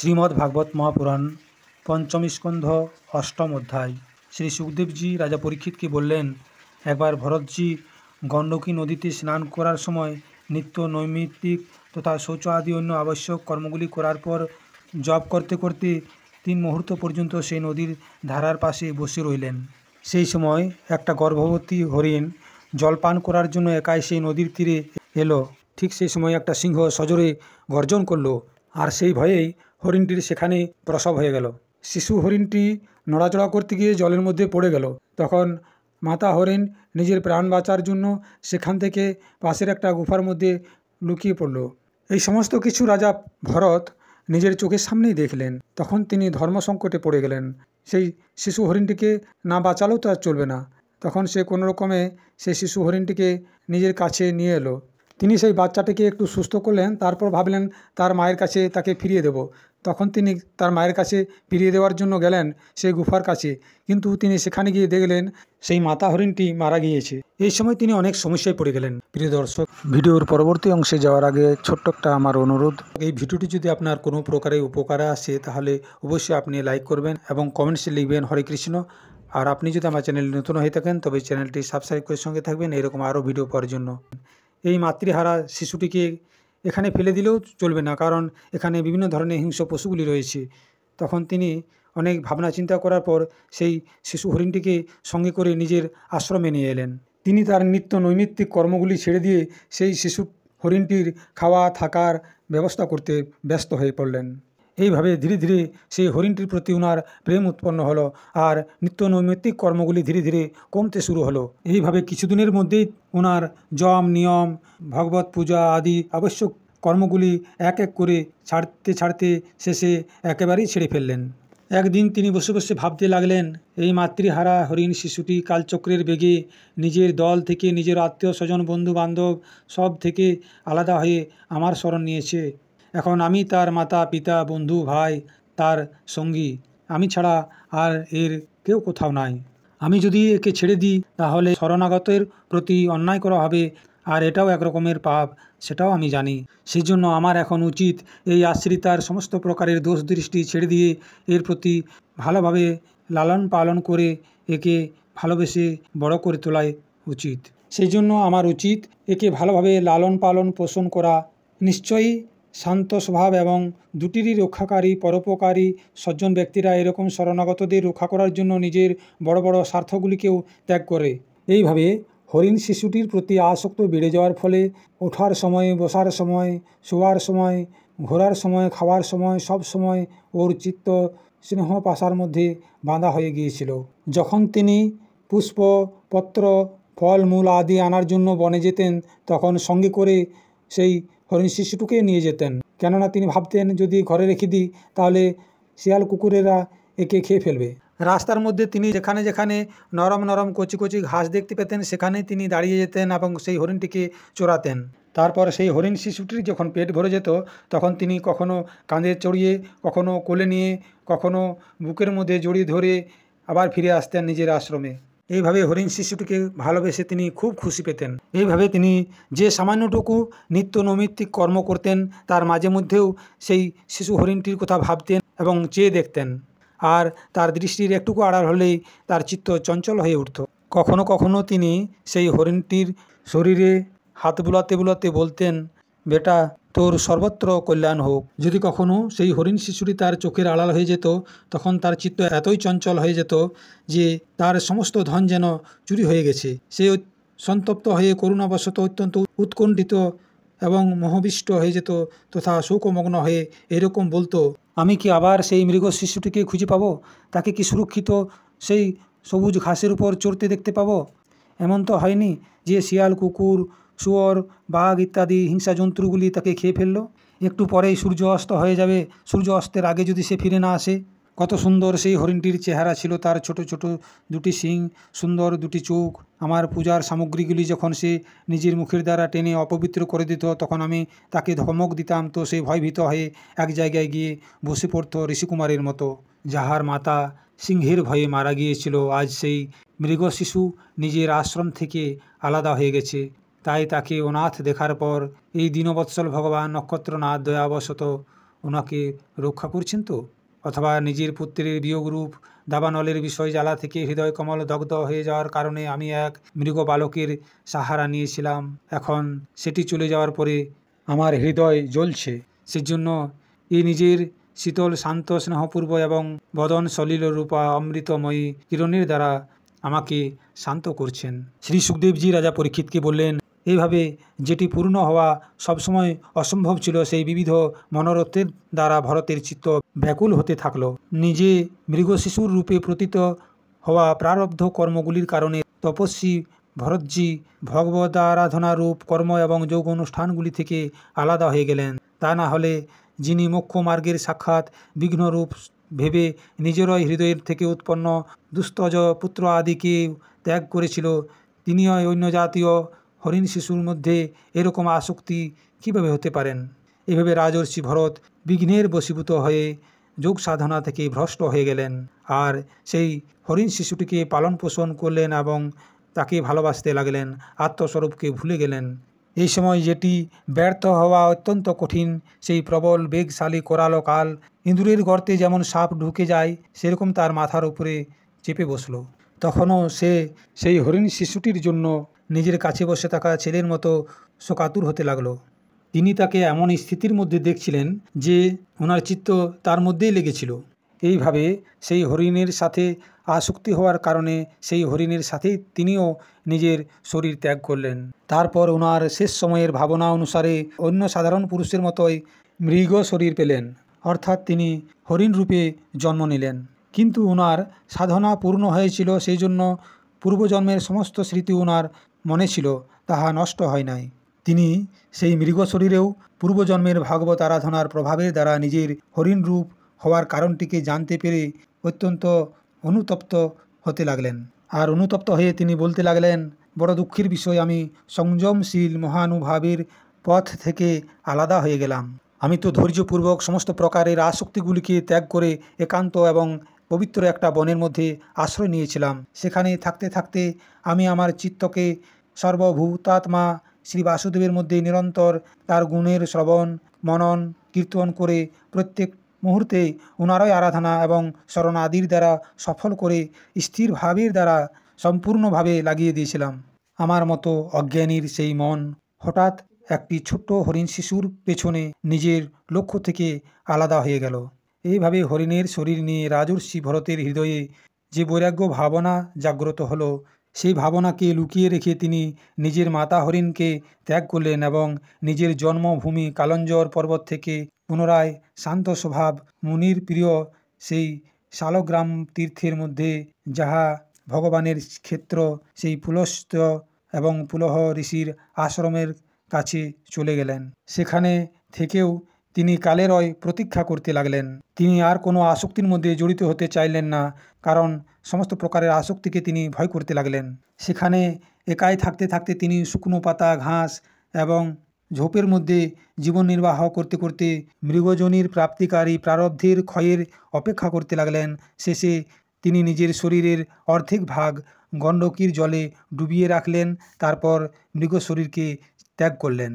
শ্রীমদ্ ভাগবত মহাপুরাণ পঞ্চম স্কন্ধ অষ্টম অধ্যায়। শ্রী সুখদেবজি রাজা পরীক্ষিতকে বললেন, একবার ভরতজি গণ্ডকী নদীতে স্নান করার সময় নিত্য নৈমিত্তিক তথা শৌচ আদি অন্য আবশ্যক কর্মগুলি করার পর জপ করতে করতে 3 মুহূর্ত পর্যন্ত সেই নদীর ধারার পাশে বসে রইলেন। সেই সময় একটা গর্ভবতী হরিণ জলপান করার জন্য একাই সেই নদীর তীরে এলো। ঠিক সেই সময় একটা সিংহ সজোরে গর্জন করলো, আর সেই ভয়েই হরিণটির সেখানে প্রসব হয়ে গেল। শিশু হরিণটি নড়াচড়া করতে গিয়ে জলের মধ্যে পড়ে গেল। তখন মাতা হরিণ নিজের প্রাণ বাঁচার জন্য সেখান থেকে পাশের একটা গুফার মধ্যে লুকিয়ে পড়ল। এই সমস্ত কিছু রাজা ভরত নিজের চোখের সামনেই দেখলেন। তখন তিনি ধর্ম সংকটে পড়ে গেলেন। সেই শিশু হরিণটিকে না বাঁচালেও তো আর চলবে না। তখন সে কোনো রকমে সেই শিশু হরিণটিকে নিজের কাছে নিয়ে এলো। তিনি সেই বাচ্চাটিকে একটু সুস্থ করলেন, তারপর ভাবলেন তার মায়ের কাছে তাকে ফিরিয়ে দেব। তখন তিনি তার মায়ের কাছে ফিরিয়ে দেওয়ার জন্য গেলেন সেই গুফার কাছে, কিন্তু তিনি সেখানে গিয়ে দেখলেন সেই মাতা হরিণটি মারা গিয়েছে। এই সময় তিনি অনেক সমস্যায় পড়ে গেলেন। প্রিয় দর্শক, ভিডিওর পরবর্তী অংশে যাওয়ার আগে ছোট্ট একটা আমার অনুরোধ, এই ভিডিওটি যদি আপনার কোনো প্রকারে উপকারে আসে তাহলে অবশ্যই আপনি লাইক করবেন এবং কমেন্টসে লিখবেন হরে কৃষ্ণ। আর আপনি যদি আমার চ্যানেল নতুন হয়ে থাকেন তবে চ্যানেলটি সাবস্ক্রাইব করে সঙ্গে থাকবেন এরকম আরও ভিডিও পাওয়ার জন্য। এই মাতৃহারা শিশুটিকে এখানে ফেলে দিলেও চলবে না, কারণ এখানে বিভিন্ন ধরনের হিংস্র পশুগুলি রয়েছে। তখন তিনি অনেক ভাবনা চিন্তা করার পর সেই শিশু হরিণটিকে সঙ্গে করে নিজের আশ্রমে নিয়ে এলেন। তিনি তার নিত্য নৈমিত্তিক কর্মগুলি ছেড়ে দিয়ে সেই শিশু হরিণটির খাওয়া থাকার ব্যবস্থা করতে ব্যস্ত হয়ে পড়লেন। এইভাবে ধীরে ধীরে সেই হরিণটির প্রতি ওনার প্রেম উৎপন্ন হলো, আর নিত্য নৈমিত্তিক কর্মগুলি ধীরে ধীরে কমতে শুরু হলো। এইভাবে কিছুদিনের মধ্যেই ওনার যম নিয়ম ভগবত পূজা আদি আবশ্যক কর্মগুলি এক এক করে ছাড়তে শেষে একেবারেই ছেড়ে ফেললেন। একদিন তিনি বসে বসে ভাবতে লাগলেন, এই মাতৃহারা হরিণ শিশুটি কালচক্রের বেগে নিজের দল থেকে, নিজের আত্মীয় স্বজন বন্ধু বান্ধব সব থেকে আলাদা হয়ে আমার শরণ নিয়েছে। এখন আমি তার মাতা পিতা বন্ধু ভাই তার সঙ্গী, আমি ছাড়া আর এর কেউ কোথাও নাই। আমি যদি একে ছেড়ে দিই তাহলে শরণাগতের প্রতি অন্যায় করা হবে, আর এটাও এক রকমের পাপ, সেটাও আমি জানি। সেই জন্য আমার এখন উচিত এই আশ্রিতার সমস্ত প্রকারের দোষ দৃষ্টি ছেড়ে দিয়ে এর প্রতি ভালোভাবে লালন পালন করে একে ভালোবেসে বড় করে তোলাই উচিত। সেই জন্য আমার উচিত একে ভালোভাবে লালন পালন পোষণ করা। নিশ্চয়ই শান্ত স্বভাব এবং দুটিরই রক্ষাকারী পরোপকারী সজ্জন ব্যক্তিরা এরকম শরণাগতদের রক্ষা করার জন্য নিজের বড় বড় স্বার্থগুলিকেও ত্যাগ করে। এইভাবে হরিণ শিশুটির প্রতি আসক্ত বেড়ে যাওয়ার ফলে ওঠার সময়, বসার সময়, শোয়ার সময়, ঘোরার সময়, খাওয়ার সময় সব সময় ওর চিত্ত স্নেহ পাশার মধ্যে বাঁধা হয়ে গিয়েছিল। যখন তিনি পুষ্প পত্র ফল মূল আদি আনার জন্য বনে যেতেন তখন সঙ্গে করে সেই হরিণ শিশুটিকে নিয়ে যেতেন, কেননা তিনি ভাবতেন যদি ঘরে রেখে দিই তাহলে শিয়াল কুকুরেরা একে খেয়ে ফেলবে। রাস্তার মধ্যে তিনি যেখানে যেখানে নরম নরম কচি কচি ঘাস দেখতে পেতেন সেখানে তিনি দাঁড়িয়ে যেতেন এবং সেই হরিণটিকে চড়াতেন। তারপর সেই হরিণ শিশুটির যখন পেট ভরে যেত তখন তিনি কখনো কাঁধে চড়িয়ে, কখনো কোলে নিয়ে, কখনো বুকের মধ্যে জড়িয়ে ধরে আবার ফিরে আসতেন নিজের আশ্রমে। এইভাবে হরিণ শিশুটিকে ভালোবেসে তিনি খুব খুশি পেতেন। এইভাবে তিনি যে সামান্যটুকু নিত্য নৈমিত্তিক কর্ম করতেন তার মাঝে মধ্যেও সেই শিশু হরিণটির কথা ভাবতেন এবং চেয়ে দেখতেন, আর তার দৃষ্টির একটুকু আড়াল হলেই তার চিত্ত চঞ্চল হয়ে উঠত। কখনো কখনো তিনি সেই হরিণটির শরীরে হাত বুলাতে বুলাতে বলতেন, বেটা তোর সর্বত্র কল্যাণ হোক। যদি কখনো সেই হরিণ শিশুটি তার চোখের আড়াল হয়ে যেত তখন তার চিত্ত এতই চঞ্চল হয়ে যেত যে তার সমস্ত ধন যেন চুরি হয়ে গেছে। সে সন্তপ্ত হয়ে করুণাবশত অত্যন্ত উৎকণ্ঠিত এবং মোহবিষ্ট হয়ে যেত তথা শোকমগ্ন হয়ে এরকম বলতো, আমি কি আবার সেই মৃগ শিশুটিকে খুঁজে পাবো? তাকে কি সুরক্ষিত সেই সবুজ ঘাসের উপর চড়তে দেখতে পাবো? এমন তো হয়নি যে শিয়াল কুকুর শুয়োর বাঘ ইত্যাদি হিংসা জন্তুগুলি তাকে খেয়ে ফেললো। একটু পরেই সূর্য অস্ত হয়ে যাবে, সূর্য অস্তের আগে যদি সে ফিরে না আসে। কত সুন্দর সেই হরিণটির চেহারা ছিল, তার ছোট ছোট দুটি শিং, সুন্দর দুটি চোখ। আমার পূজার সামগ্রীগুলি যখন সে নিজের মুখের দ্বারা টেনে অপবিত্র করে দিত তখন আমি তাকে ধমক দিতাম, তো সে ভয়ভীত হয়ে এক জায়গায় গিয়ে বসে পড়ত ঋষিকুমারের মতো। যাহার মাতা সিংহের ভয়ে মারা গিয়েছিল আজ সেই মৃগ শিশু নিজের আশ্রম থেকে আলাদা হয়ে গেছে। তাই তাকে অনাথ দেখার পর এই দীনবৎসল ভগবান নক্ষত্রনাথ দয়াবশত ওনাকে রক্ষা করছেন তো? অথবা নিজের পুত্রের বিয়োগরূপ দাবানলের বিষয় জ্বালা থেকে হৃদয় কমল দগ্ধ হয়ে যাওয়ার কারণে আমি এক মৃগ বালকের সাহারা নিয়েছিলাম, এখন সেটি চলে যাওয়ার পরে আমার হৃদয় জ্বলছে। সেজন্য এই নিজের শীতল শান্ত স্নেহপূর্ব এবং বদন সলিল রূপা অমৃতময়ী কিরণের দ্বারা আমাকে শান্ত করছেন। শ্রী সুখদেবজি রাজা পরীক্ষিতকে বললেন, এইভাবে যেটি পূর্ণ হওয়া সবসময় অসম্ভব ছিল, সেই বিবিধ মনোরথের দ্বারা ভরতের চিত্ত ব্যাকুল হতে থাকল। নিজে মৃগশিশুর রূপে প্রতীত হওয়া প্রারব্ধ কর্মগুলির কারণে তপস্বী ভরতজি ভগবদারাধনা রূপ কর্ম এবং যোগ অনুষ্ঠানগুলি থেকে আলাদা হয়ে গেলেন। তা না হলে যিনি মোক্ষ মার্গের সাক্ষাৎ বিঘ্নরূপ ভেবে নিজেরই হৃদয়ের থেকে উৎপন্ন দুস্তজ পুত্র আদিকে ত্যাগ করেছিল, তিনিও অন্য জাতীয় হরিণ শিশুর মধ্যে এরকম আসক্তি কীভাবে হতে পারেন? এভাবে রাজর্ষি ভরত বিঘ্নের বশীভূত হয়ে যোগ সাধনা থেকে ভ্রষ্ট হয়ে গেলেন, আর সেই হরিণ শিশুটিকে পালন পোষণ করলেন এবং তাকে ভালোবাসতে লাগলেন, আত্মস্বরূপকে ভুলে গেলেন। এই সময় যেটি ব্যর্থ হওয়া অত্যন্ত কঠিন, সেই প্রবল বেগশালী করাল কাল ইঁদুরের গর্তে যেমন সাপ ঢুকে যায়, সেরকম তার মাথার উপরে চেপে বসল। তখনও সে সেই হরিণ শিশুটির জন্য নিজের কাছে বসে থাকা ছেলের মতো শোকাতুর হতে লাগলো। তিনি তাকে এমন স্থিতির মধ্যে দেখছিলেন যে ওনার চিত্ত তার মধ্যেই লেগেছিল। এইভাবে সেই হরিণের সাথে আসক্তি হওয়ার কারণে সেই হরিণের সাথেই তিনিও নিজের শরীর ত্যাগ করলেন। তারপর ওনার শেষ সময়ের ভাবনা অনুসারে অন্য সাধারণ পুরুষের মতোই মৃগ শরীর পেলেন, অর্থাৎ তিনি হরিণ রূপে জন্ম নিলেন। কিন্তু ওনার সাধনা পূর্ণ হয়েছিল, সেই জন্য পূর্বজন্মের সমস্ত স্মৃতি ওনার মনে ছিল, তাহা নষ্ট হয় নাই। তিনি সেই মৃগ শরীরেও পূর্বজন্মের ভাগবত আরাধনার প্রভাবের দ্বারা নিজের হরিণ রূপ হওয়ার কারণটিকে জানতে পেরে অত্যন্ত অনুতপ্ত হতে লাগলেন। আর অনুতপ্ত হয়ে তিনি বলতে লাগলেন, বড় দুঃখের বিষয়, আমি সংযমশীল মহানুভাবের পথ থেকে আলাদা হয়ে গেলাম। আমি তো ধৈর্যপূর্বক সমস্ত প্রকারের আসক্তিগুলিকে ত্যাগ করে একান্ত এবং পবিত্র একটা বনের মধ্যে আশ্রয় নিয়েছিলাম। সেখানে থাকতে থাকতে আমি আমার চিত্তকে সর্বভূতাত্মা শ্রী বাসুদেবের মধ্যে নিরন্তর তার গুণের শ্রবণ মনন কীর্তন করে প্রত্যেক মুহূর্তে ওনারই আরাধনা এবং শরণাদির দ্বারা সফল করে স্থির ভাবের দ্বারা সম্পূর্ণভাবে লাগিয়ে দিয়েছিলাম। আমার মতো অজ্ঞানীর সেই মন হঠাৎ একটি ছোট্ট হরিণ শিশুর পেছনে নিজের লক্ষ্য থেকে আলাদা হয়ে গেল। এইভাবে হরিণের শরীর নিয়ে রাজর্ষি ভরতের হৃদয়ে যে বৈরাগ্য ভাবনা জাগ্রত হলো, সেই ভাবনাকে লুকিয়ে রেখে তিনি নিজের মাতা হরিণকে ত্যাগ করলেন এবং নিজের জন্মভূমি কালঞ্জর পর্বত থেকে পুনরায় শান্ত স্বভাব মুনির প্রিয় সেই শালগ্রাম তীর্থের মধ্যে, যাহা ভগবানের ক্ষেত্র, সেই পুলস্ত্য এবং পুলহ ঋষির আশ্রমের কাছে চলে গেলেন। সেখানে থেকেও তিনি কালেরই প্রতীক্ষা করতে লাগলেন। তিনি আর কোনো আসক্তির মধ্যে জড়িত হতে চাইলেন না, কারণ সমস্ত প্রকারের আসক্তিকে তিনি ভয় করতে লাগলেন। সেখানে একাই থাকতে থাকতে তিনি শুকনো পাতা ঘাস এবং ঝোপের মধ্যে জীবন নির্বাহ করতে করতে মৃগজনির প্রাপ্তিকারী প্রারব্ধের ক্ষয়ের অপেক্ষা করতে লাগলেন। শেষে তিনি নিজের শরীরের অর্ধেক ভাগ গণ্ডকীর জলে ডুবিয়ে রাখলেন, তারপর মৃগ শরীরকে ত্যাগ করলেন।